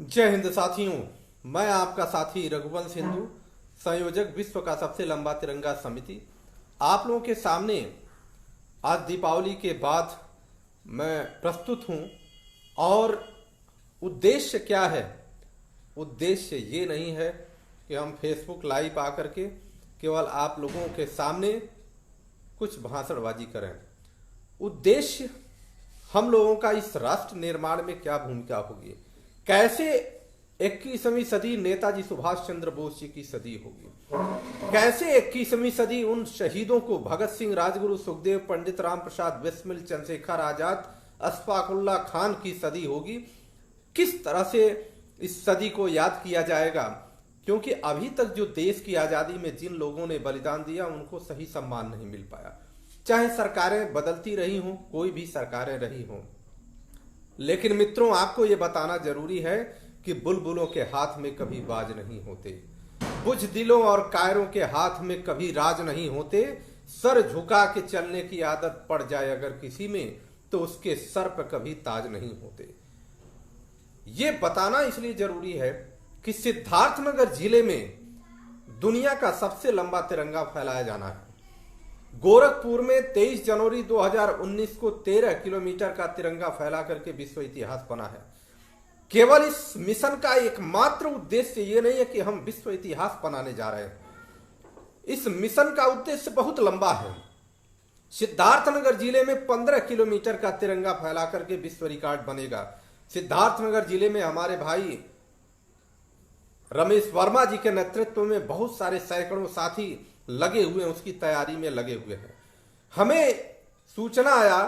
जय हिंद साथियों। मैं आपका साथी रघुवंश हिंदू, संयोजक विश्व का सबसे लंबा तिरंगा समिति, आप लोगों के सामने आज दीपावली के बाद मैं प्रस्तुत हूं। और उद्देश्य क्या है? उद्देश्य ये नहीं है कि हम फेसबुक लाइव आकर के केवल आप लोगों के सामने कुछ भाषणबाजी करें। उद्देश्य हम लोगों का इस राष्ट्र निर्माण में क्या भूमिका होगी, कैसे 21वीं सदी नेताजी सुभाष चंद्र बोस जी की सदी होगी, कैसे 21वीं सदी उन शहीदों को भगत सिंह, राजगुरु, सुखदेव, पंडित राम प्रसाद बिस्मिल, चंद्रशेखर आजाद, अशफाक उल्लाह खान की सदी होगी, किस तरह से इस सदी को याद किया जाएगा। क्योंकि अभी तक जो देश की आजादी में जिन लोगों ने बलिदान दिया उनको सही सम्मान नहीं मिल पाया। चाहे सरकारें बदलती रही हों, कोई भी सरकारें रही हों, लेकिन मित्रों आपको ये बताना जरूरी है कि बुलबुलों के हाथ में कभी बाज नहीं होते, बुज़दिलों और कायरों के हाथ में कभी राज नहीं होते। सर झुका के चलने की आदत पड़ जाए अगर किसी में, तो उसके सर पर कभी ताज नहीं होते। ये बताना इसलिए जरूरी है कि सिद्धार्थनगर जिले में दुनिया का सबसे लंबा तिरंगा फहराया जाना है। गोरखपुर में 23 जनवरी 2019 को 13 किलोमीटर का तिरंगा फैला करके विश्व इतिहास बना है। केवल इस मिशन का एकमात्र उद्देश्य ये नहीं है कि हम विश्व इतिहास बनाने जा रहे हैं। इस मिशन का उद्देश्य बहुत लंबा है। सिद्धार्थनगर जिले में 15 किलोमीटर का तिरंगा फैला करके विश्व रिकॉर्ड बनेगा। सिद्धार्थनगर जिले में हमारे भाई रमेश वर्मा जी के नेतृत्व में बहुत सारे सैकड़ों साथी लगे हुए हैं, उसकी तैयारी में लगे हुए हैं। हमें सूचना आया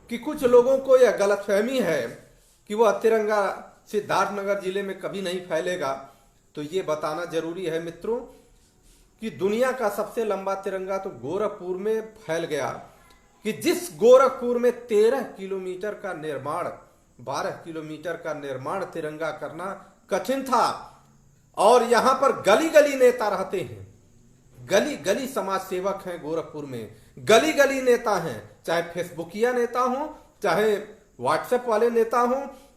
कि कुछ लोगों को यह गलतफहमी है कि वह तिरंगा सिद्धार्थनगर जिले में कभी नहीं फैलेगा। तो ये बताना जरूरी है मित्रों कि दुनिया का सबसे लंबा तिरंगा तो गोरखपुर में फैल गया, कि जिस गोरखपुर में 13 किलोमीटर का निर्माण, 12 किलोमीटर का निर्माण तिरंगा करना कठिन था। और यहां पर गली गली नेता रहते हैं, गली गली समाज सेवक हैं गोरखपुर में, गली गली नेता हैं, चाहे फेसबुकिया नेता हो, चाहे व्हाट्सएप वाले नेता हो,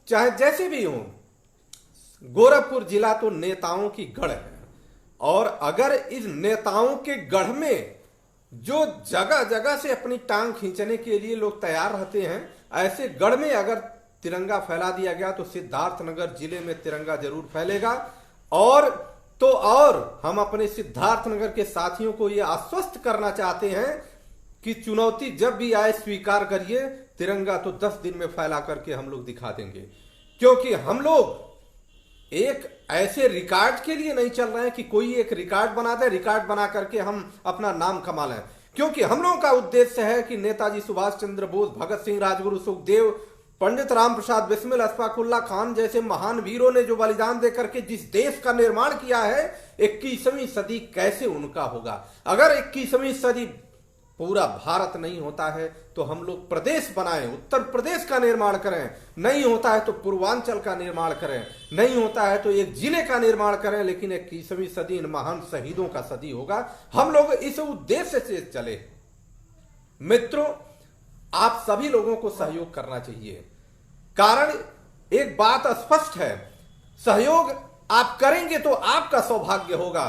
चाहे जैसे भी हो। गोरखपुर जिला तो नेताओं की गढ़ है। और अगर इस नेताओं के गढ़ में जो जगह जगह से अपनी टांग खींचने के लिए लोग तैयार रहते हैं, ऐसे गढ़ में अगर तिरंगा फैला दिया गया तो सिद्धार्थनगर जिले में तिरंगा जरूर फैलेगा। और हम अपने सिद्धार्थनगर के साथियों को यह आश्वस्त करना चाहते हैं कि चुनौती जब भी आए स्वीकार करिए, तिरंगा तो 10 दिन में फैला करके हम लोग दिखा देंगे। क्योंकि हम लोग एक ऐसे रिकॉर्ड के लिए नहीं चल रहे हैं कि कोई एक रिकॉर्ड बना दे, रिकॉर्ड बना करके हम अपना नाम कमा लें। क्योंकि हम लोगों का उद्देश्य है कि नेताजी सुभाष चंद्र बोस, भगत सिंह, राजगुरु, सुखदेव, पंडित राम प्रसाद बिस्मिल, अशफाक उल्लाह खान जैसे महान वीरों ने जो बलिदान देकर के जिस देश का निर्माण किया है, 21वीं सदी कैसे उनका होगा। अगर 21वीं सदी पूरा भारत नहीं होता है तो हम लोग प्रदेश बनाएं, उत्तर प्रदेश का निर्माण करें, नहीं होता है तो पूर्वांचल का निर्माण करें, नहीं होता है तो एक जिले का निर्माण करें, लेकिन 21वीं सदी इन महान शहीदों का सदी होगा। हम लोग इस उद्देश्य से चले। मित्रों, आप सभी लोगों को सहयोग करना चाहिए। कारण एक बात स्पष्ट है, सहयोग आप करेंगे तो आपका सौभाग्य होगा,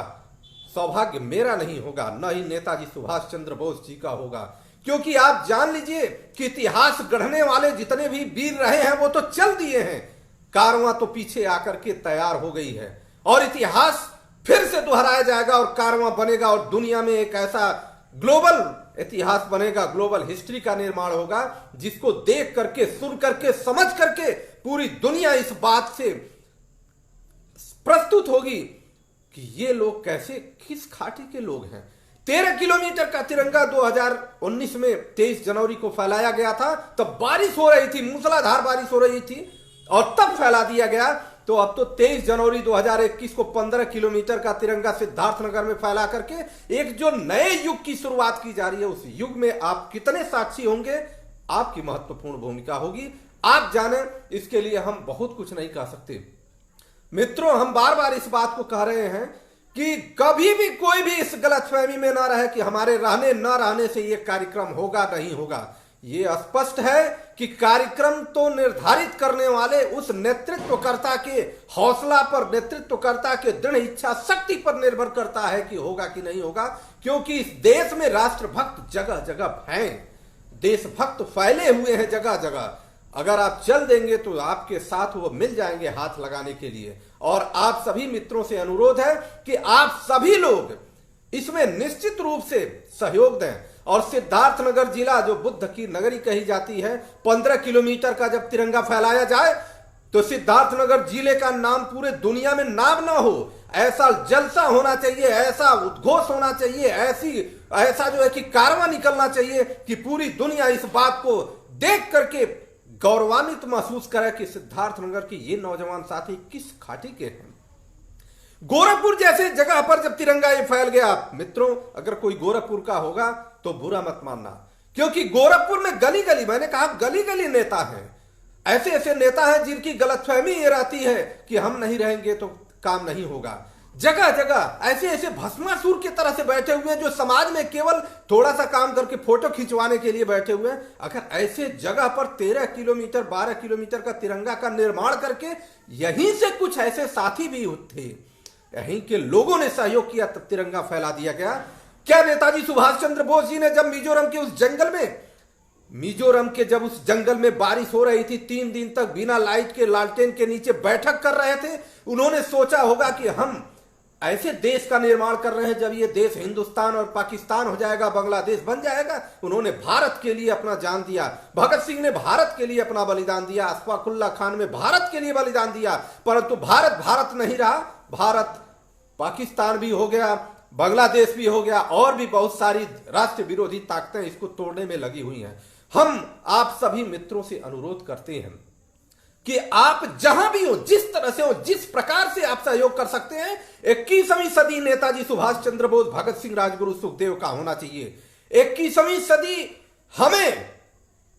सौभाग्य मेरा नहीं होगा, न ही नेताजी सुभाष चंद्र बोस जी का होगा। क्योंकि आप जान लीजिए कि इतिहास गढ़ने वाले जितने भी वीर रहे हैं वो तो चल दिए हैं, कारवां तो पीछे आकर के तैयार हो गई है। और इतिहास फिर से दोहराया जाएगा और कारवां बनेगा और दुनिया में एक ऐसा ग्लोबल इतिहास बनेगा, ग्लोबल हिस्ट्री का निर्माण होगा, जिसको देख करके, सुन करके, समझ करके पूरी दुनिया इस बात से प्रस्तुत होगी कि ये लोग कैसे, किस खाटी के लोग हैं। 13 किलोमीटर का तिरंगा 2019 में 23 जनवरी को फैलाया गया था। तब बारिश हो रही थी, मूसलाधार बारिश हो रही थी और तब फैला दिया गया। तो अब तो 23 जनवरी 2021 को 15 किलोमीटर का तिरंगा सिद्धार्थनगर में फैला करके एक जो नए युग की शुरुआत की जा रही है, उस युग में आप कितने साक्षी होंगे, आपकी महत्वपूर्ण भूमिका होगी। आप जाने, इसके लिए हम बहुत कुछ नहीं कह सकते। मित्रों, हम बार बार इस बात को कह रहे हैं कि कभी भी कोई भी इस गलतफहमी में ना रहे कि हमारे रहने न रहने से यह कार्यक्रम होगा नहीं होगा। ये स्पष्ट है कि कार्यक्रम तो निर्धारित करने वाले उस नेतृत्वकर्ता के हौसला पर, नेतृत्वकर्ता के दृढ़ इच्छा शक्ति पर निर्भर करता है कि होगा कि नहीं होगा। क्योंकि इस देश में राष्ट्रभक्त जगह जगह हैं, देशभक्त फैले हुए हैं जगह जगह। अगर आप चल देंगे तो आपके साथ वो मिल जाएंगे हाथ लगाने के लिए। और आप सभी मित्रों से अनुरोध है कि आप सभी लोग इसमें निश्चित रूप से सहयोग दें। और सिद्धार्थनगर जिला, जो बुद्ध की नगरी कही जाती है, 15 किलोमीटर का जब तिरंगा फहराया जाए तो सिद्धार्थनगर जिले का नाम पूरे दुनिया में नाम ना हो, ऐसा जलसा होना चाहिए, ऐसा उद्घोष होना चाहिए, ऐसा जो है कि कारवां निकलना चाहिए कि पूरी दुनिया इस बात को देख करके गौरवान्वित महसूस करे कि सिद्धार्थनगर के ये नौजवान साथी किस खाटी के हैं। गोरखपुर जैसे जगह पर जब तिरंगा ये फैल गया, मित्रों अगर कोई गोरखपुर का होगा तो बुरा मत मानना, क्योंकि गोरखपुर में गली गली, मैंने कहा गली गली नेता हैं, ऐसे ऐसे नेता हैं जिनकी गलतफहमी ये रहती है कि हम नहीं रहेंगे तो काम नहीं होगा। जगह जगह ऐसे ऐसे भस्मासुर की तरह से बैठे हुए हैं जो समाज में केवल थोड़ा सा काम करके फोटो खिंचवाने के लिए बैठे हुए हैं। अगर ऐसे जगह पर 13 किलोमीटर 12 किलोमीटर का तिरंगा का निर्माण करके यहीं से कुछ ऐसे साथी भी थे, यहीं के लोगों ने सहयोग किया, तब तिरंगा फैला दिया गया। क्या नेताजी सुभाष चंद्र बोस जी ने जब मिजोरम के उस जंगल में बारिश हो रही थी, 3 दिन तक बिना लाइट के लालटेन के नीचे बैठक कर रहे थे, उन्होंने सोचा होगा कि हम ऐसे देश का निर्माण कर रहे हैं जब ये देश हिंदुस्तान और पाकिस्तान हो जाएगा, बांग्लादेश बन जाएगा। उन्होंने भारत के लिए अपना जान दिया, भगत सिंह ने भारत के लिए अपना बलिदान दिया, अशफाकुल्ला खान ने भारत के लिए बलिदान दिया। परंतु भारत भारत नहीं रहा, भारत पाकिस्तान भी हो गया, बांग्लादेश भी हो गया, और भी बहुत सारी राष्ट्र विरोधी ताकतें इसको तोड़ने में लगी हुई हैं। हम आप सभी मित्रों से अनुरोध करते हैं कि आप जहां भी हो, जिस तरह से हो, जिस प्रकार से आप सहयोग कर सकते हैं, 21वीं सदी नेताजी सुभाष चंद्र बोस, भगत सिंह, राजगुरु, सुखदेव का होना चाहिए। 21वीं सदी हमें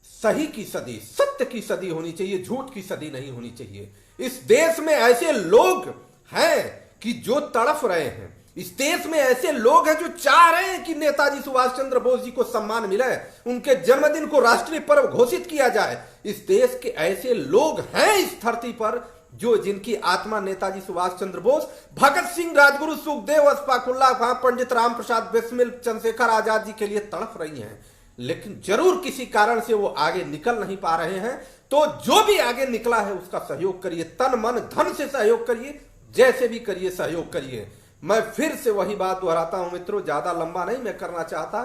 सही की सदी, सत्य की सदी होनी चाहिए, झूठ की सदी नहीं होनी चाहिए। इस देश में ऐसे लोग हैं कि जो तड़फ रहे हैं, इस देश में ऐसे लोग हैं जो चाह रहे हैं कि नेताजी सुभाष चंद्र बोस जी को सम्मान मिले, उनके जन्मदिन को राष्ट्रीय पर्व घोषित किया जाए। इस देश के ऐसे लोग हैं इस धरती पर जो जिनकी आत्मा नेताजी सुभाष चंद्र बोस, भगत सिंह, राजगुरु, सुखदेव, अशफाकुल्ला खान, पंडित राम प्रसाद बिस्मिल, चंद्रशेखर आजाद जी के लिए तड़फ रही हैं। लेकिन जरूर किसी कारण से वो आगे निकल नहीं पा रहे हैं। तो जो भी आगे निकला है उसका सहयोग करिए, तन मन धन से सहयोग करिए, जैसे भी करिए सहयोग करिए। मैं फिर से वही बात दोहराता हूं मित्रों, ज्यादा लंबा नहीं मैं करना चाहता,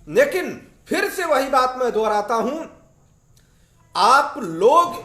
लेकिन फिर से वही बात मैं दोहराता हूं, आप लोग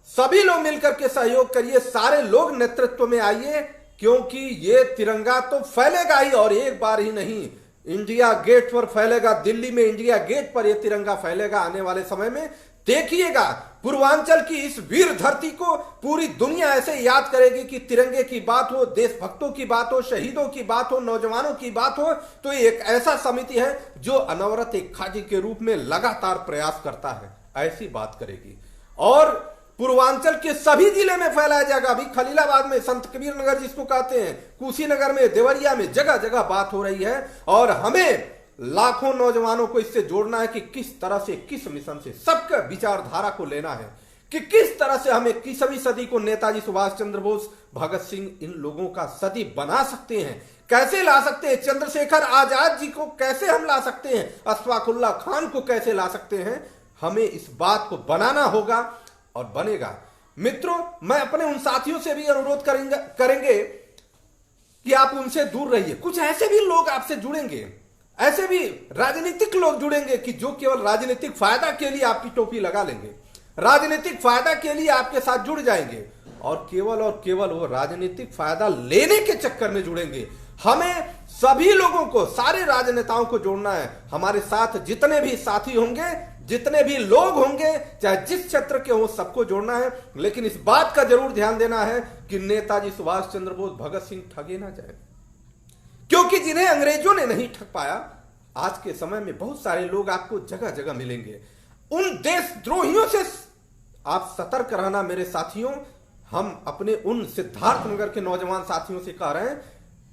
सभी लोग मिलकर के सहयोग करिए, सारे लोग नेतृत्व में आइए, क्योंकि ये तिरंगा तो फैलेगा ही, और एक बार ही नहीं, इंडिया गेट पर फैलेगा, दिल्ली में इंडिया गेट पर यह तिरंगा फैलेगा आने वाले समय में। देखिएगा, पूर्वांचल की इस वीर धरती को पूरी दुनिया ऐसे याद करेगी कि तिरंगे की बात हो, देशभक्तों की बात हो, शहीदों की बात हो, नौजवानों की बात हो, तो एक ऐसा समिति है जो अनवरत एक खादी के रूप में लगातार प्रयास करता है, ऐसी बात करेगी। और पूर्वांचल के सभी जिले में फैलाया जाएगा। अभी खलीलाबाद में, संत कबीर नगर जिसको कहते हैं, कुशीनगर में, देवरिया में, जगह जगह बात हो रही है। और हमें लाखों नौजवानों को इससे जोड़ना है कि किस तरह से, किस मिशन से, सबके विचारधारा को लेना है कि किस तरह से हम 21वीं सदी को नेताजी सुभाष चंद्र बोस, भगत सिंह, इन लोगों का सदी बना सकते हैं, कैसे ला सकते हैं, चंद्रशेखर आजाद जी को कैसे हम ला सकते हैं, अशफाकुल्ला खान को कैसे ला सकते हैं। हमें इस बात को बनाना होगा और बनेगा। मित्रों, मैं अपने उन साथियों से भी अनुरोध करेंगे कि आप उनसे दूर रहिए। कुछ ऐसे भी लोग आपसे जुड़ेंगे, ऐसे भी राजनीतिक लोग जुड़ेंगे कि जो केवल राजनीतिक फायदा के लिए आपकी टोपी लगा लेंगे, राजनीतिक फायदा के लिए आपके साथ जुड़ जाएंगे, और केवल वो राजनीतिक फायदा लेने के चक्कर में जुड़ेंगे। हमें सभी लोगों को, सारे राजनेताओं को जोड़ना है। हमारे साथ जितने भी साथी होंगे, जितने भी लोग होंगे, चाहे जिस क्षेत्र के हों, सबको जोड़ना है। लेकिन इस बात का जरूर ध्यान देना है कि नेताजी सुभाष चंद्र बोस, भगत सिंह ठगे ना जाए, क्योंकि जिन्हें अंग्रेजों ने नहीं ठग पाया, आज के समय में बहुत सारे लोग आपको जगह जगह मिलेंगे। उन देशद्रोहियों से आप सतर्क रहना मेरे साथियों। हम अपने उन सिद्धार्थनगर के नौजवान साथियों से कह रहे हैं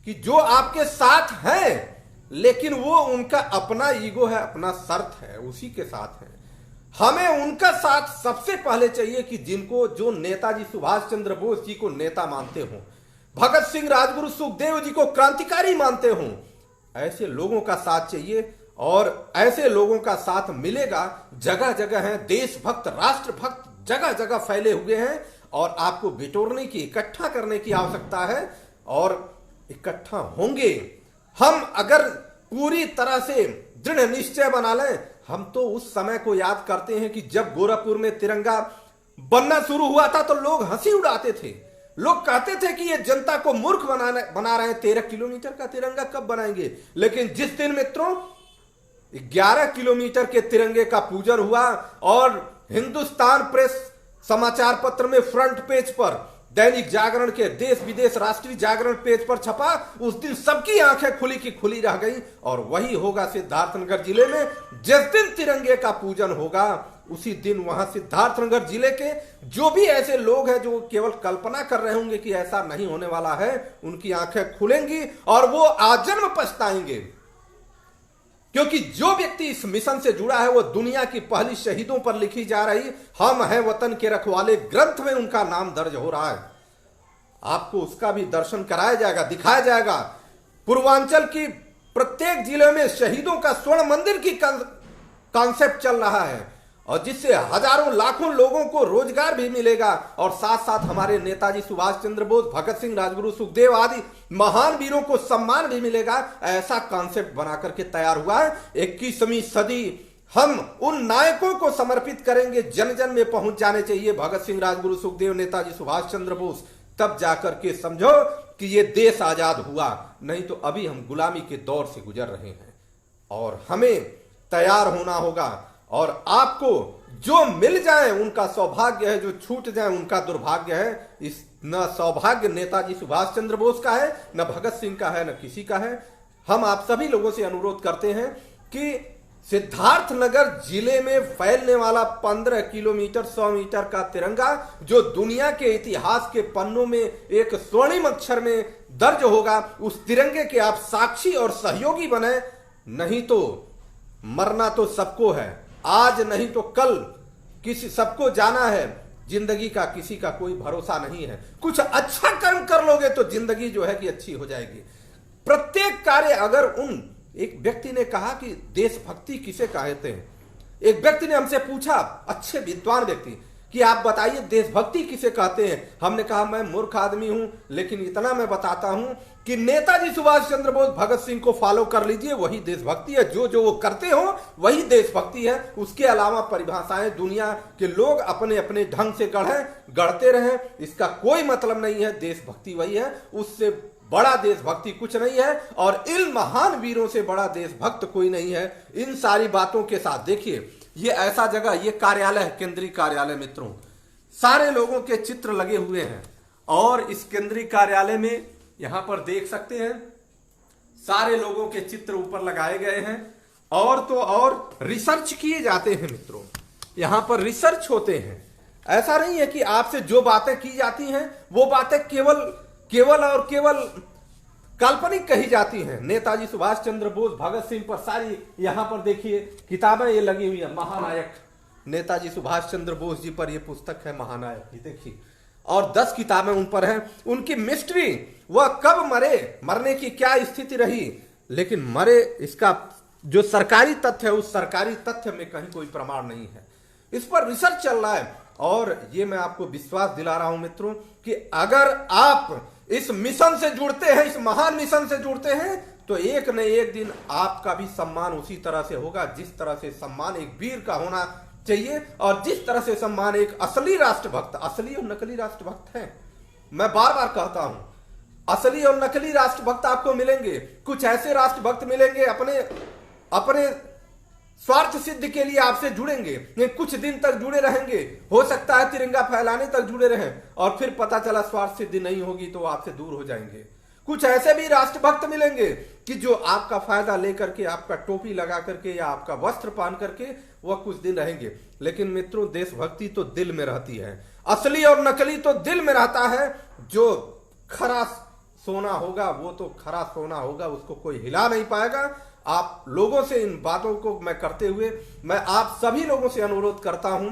कि जो आपके साथ हैं, लेकिन वो उनका अपना ईगो है, अपना स्वार्थ है, उसी के साथ है। हमें उनका साथ सबसे पहले चाहिए कि जिनको जो नेताजी सुभाष चंद्र बोस जी को नेता मानते हो, भगत सिंह, राजगुरु, सुखदेव जी को क्रांतिकारी मानते हो, ऐसे लोगों का साथ चाहिए। और ऐसे लोगों का साथ मिलेगा। जगह जगह है देशभक्त, राष्ट्रभक्त जगह जगह फैले हुए हैं और आपको बिटोरने की, इकट्ठा करने की आवश्यकता है और इकट्ठा होंगे हम अगर पूरी तरह से दृढ़ निश्चय बना लें। हम तो उस समय को याद करते हैं कि जब गोरखपुर में तिरंगा बनना शुरू हुआ था तो लोग हंसी उड़ाते थे। लोग कहते थे कि ये जनता को मूर्ख बना रहे हैं, 13 किलोमीटर का तिरंगा कब बनाएंगे। लेकिन जिस दिन मित्रों 11 किलोमीटर के तिरंगे का पूजन हुआ और हिंदुस्तान प्रेस समाचार पत्र में फ्रंट पेज पर, दैनिक जागरण के देश विदेश राष्ट्रीय जागरण पेज पर छपा, उस दिन सबकी आंखें खुली की खुली रह गई। और वही होगा सिद्धार्थनगर जिले में। जिस दिन तिरंगे का पूजन होगा उसी दिन वहां सिद्धार्थनगर जिले के जो भी ऐसे लोग हैं जो केवल कल्पना कर रहे होंगे कि ऐसा नहीं होने वाला है, उनकी आंखें खुलेंगी और वो आजन्म पछताएंगे। क्योंकि जो व्यक्ति इस मिशन से जुड़ा है वो दुनिया की पहली शहीदों पर लिखी जा रही हम हैं वतन के रखवाले ग्रंथ में उनका नाम दर्ज हो रहा है। आपको उसका भी दर्शन कराया जाएगा, दिखाया जाएगा। पूर्वांचल की प्रत्येक जिले में शहीदों का स्वर्ण मंदिर की कॉन्सेप्ट चल रहा है और जिससे हजारों लाखों लोगों को रोजगार भी मिलेगा और साथ साथ हमारे नेताजी सुभाष चंद्र बोस, भगत सिंह, राजगुरु, सुखदेव आदि महान वीरों को सम्मान भी मिलेगा। ऐसा कॉन्सेप्ट बनाकर के तैयार हुआ है। 21वीं सदी हम उन नायकों को समर्पित करेंगे। जन जन में पहुंच जाने चाहिए भगत सिंह, राजगुरु, सुखदेव, नेताजी सुभाष चंद्र बोस। तब जाकर के समझो कि ये देश आजाद हुआ, नहीं तो अभी हम गुलामी के दौर से गुजर रहे हैं। और हमें तैयार होना होगा और आपको जो मिल जाए उनका सौभाग्य है, जो छूट जाए उनका दुर्भाग्य है। इस न सौभाग्य नेताजी सुभाष चंद्र बोस का है, न भगत सिंह का है, न किसी का है। हम आप सभी लोगों से अनुरोध करते हैं कि सिद्धार्थनगर जिले में फैलने वाला 15 किलोमीटर 100 मीटर का तिरंगा जो दुनिया के इतिहास के पन्नों में एक स्वर्णिम अक्षर में दर्ज होगा, उस तिरंगे के आप साक्षी और सहयोगी बने। नहीं तो मरना तो सबको है, आज नहीं तो कल किसी सबको जाना है। जिंदगी का किसी का कोई भरोसा नहीं है। कुछ अच्छा कर्म कर लोगे तो जिंदगी जो है कि अच्छी हो जाएगी। प्रत्येक कार्य अगर एक व्यक्ति ने कहा कि देशभक्ति किसे कहते हैं, एक व्यक्ति ने हमसे पूछा, अच्छे विद्वान व्यक्ति, कि आप बताइए देशभक्ति किसे कहते हैं। हमने कहा मैं मूर्ख आदमी हूं लेकिन इतना मैं बताता हूं कि नेताजी सुभाष चंद्र बोस, भगत सिंह को फॉलो कर लीजिए, वही देशभक्ति है। जो जो वो करते हो वही देशभक्ति है। उसके अलावा परिभाषाएं दुनिया के लोग अपने अपने ढंग से गढ़ते रहें, इसका कोई मतलब नहीं है। देशभक्ति वही है, उससे बड़ा देशभक्ति कुछ नहीं है और इन महान वीरों से बड़ा देशभक्त कोई नहीं है। इन सारी बातों के साथ देखिए, ये ऐसा जगह, ये कार्यालय है, केंद्रीय कार्यालय मित्रों, सारे लोगों के चित्र लगे हुए हैं और इस केंद्रीय कार्यालय में यहां पर देख सकते हैं सारे लोगों के चित्र ऊपर लगाए गए हैं। और तो और रिसर्च किए जाते हैं मित्रों, यहां पर रिसर्च होते हैं। ऐसा नहीं है कि आपसे जो बातें की जाती हैं वो बातें केवल और केवल काल्पनिक कही जाती हैं। नेताजी सुभाष चंद्र बोस, भगत सिंह पर सारी यहां पर देखिए किताबें ये लगी हुई है। महानायक नेताजी सुभाष चंद्र बोस जी पर ये पुस्तक है महानायक, ये देखिए, और 10 किताबें उन पर हैं। उनकी मिस्ट्री, वह कब मरे, मरने की क्या स्थिति रही, लेकिन मरे इसका जो सरकारी तथ्य है उस सरकारी तथ्य में कहीं कोई प्रमाण नहीं है। इस पर रिसर्च चल रहा है और ये मैं आपको विश्वास दिला रहा हूं मित्रों कि अगर आप इस मिशन से जुड़ते हैं, इस महान मिशन से जुड़ते हैं, तो एक न एक दिन आपका भी सम्मान उसी तरह से होगा जिस तरह से सम्मान एक वीर का होना चाहिए और जिस तरह से सम्मान एक असली राष्ट्रभक्त, असली और नकली राष्ट्रभक्त है। मैं बार बार कहता हूं, असली और नकली राष्ट्रभक्त आपको मिलेंगे। कुछ ऐसे राष्ट्रभक्त मिलेंगे अपने स्वार्थ सिद्ध के लिए आपसे जुड़ेंगे, कुछ दिन तक जुड़े रहेंगे, हो सकता है तिरंगा फहलाने तक जुड़े रहें और फिर पता चला स्वार्थ सिद्धि नहीं होगी तो आपसे दूर हो जाएंगे। कुछ ऐसे भी राष्ट्रभक्त मिलेंगे कि जो आपका फायदा लेकर के, आपका टोपी लगा करके या आपका वस्त्र पहन करके वह कुछ दिन रहेंगे। लेकिन मित्रों, देशभक्ति तो दिल में रहती है, असली और नकली तो दिल में रहता है। जो खरा सोना होगा वो तो खरा सोना होगा, उसको कोई हिला नहीं पाएगा। आप लोगों से इन बातों को मैं करते हुए मैं आप सभी लोगों से अनुरोध करता हूं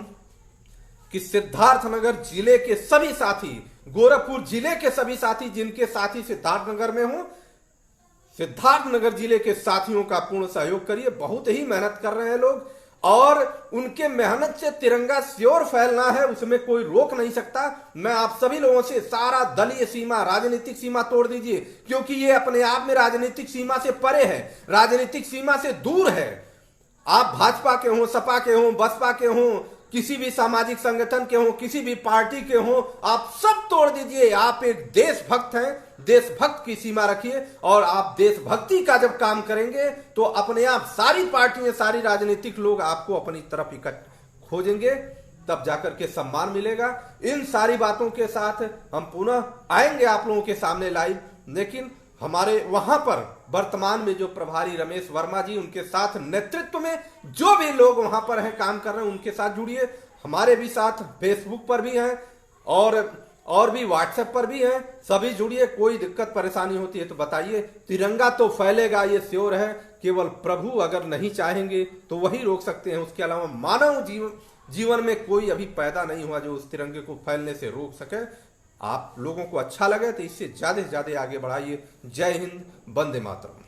कि सिद्धार्थनगर जिले के सभी साथी, गोरखपुर जिले के सभी साथी जिनके साथी सिद्धार्थनगर में हों, सिद्धार्थनगर जिले के साथियों का पूर्ण सहयोग करिए। बहुत ही मेहनत कर रहे हैं लोग और उनके मेहनत से तिरंगा श्योर फैलना है, उसमें कोई रोक नहीं सकता। मैं आप सभी लोगों से सारा दलीय सीमा, राजनीतिक सीमा तोड़ दीजिए, क्योंकि ये अपने आप में राजनीतिक सीमा से परे है, राजनीतिक सीमा से दूर है। आप भाजपा के हों, सपा के हों, बसपा के हों, किसी भी सामाजिक संगठन के हों, किसी भी पार्टी के हों, आप सब तोड़ दीजिए। आप एक देशभक्त हैं, देशभक्त की सीमा रखिए और आप देशभक्ति का जब काम करेंगे तो अपने आप सारी पार्टियां, सारी राजनीतिक लोग आपको अपनी तरफ इकट्ठा खोजेंगे, तब जाकर के सम्मान मिलेगा। इन सारी बातों के साथ हम पुनः आएंगे आप लोगों के सामने लाइव, लेकिन हमारे वहां पर वर्तमान में जो प्रभारी रमेश वर्मा जी, उनके साथ नेतृत्व में जो भी लोग वहां पर हैं, काम कर रहे हैं, उनके साथ जुड़िए। हमारे भी साथ फेसबुक पर भी हैं और भी व्हाट्सएप पर भी हैं, सभी जुड़िए। कोई दिक्कत परेशानी होती है तो बताइए। तिरंगा तो फैलेगा, ये श्योर है। केवल प्रभु अगर नहीं चाहेंगे तो वही रोक सकते हैं, उसके अलावा मानव जीवन में कोई अभी पैदा नहीं हुआ जो उस तिरंगे को फैलने से रोक सके। आप लोगों को अच्छा लगे तो इससे ज्यादा से ज्यादा आगे बढ़ाइए। जय हिंद, वंदे मातरम।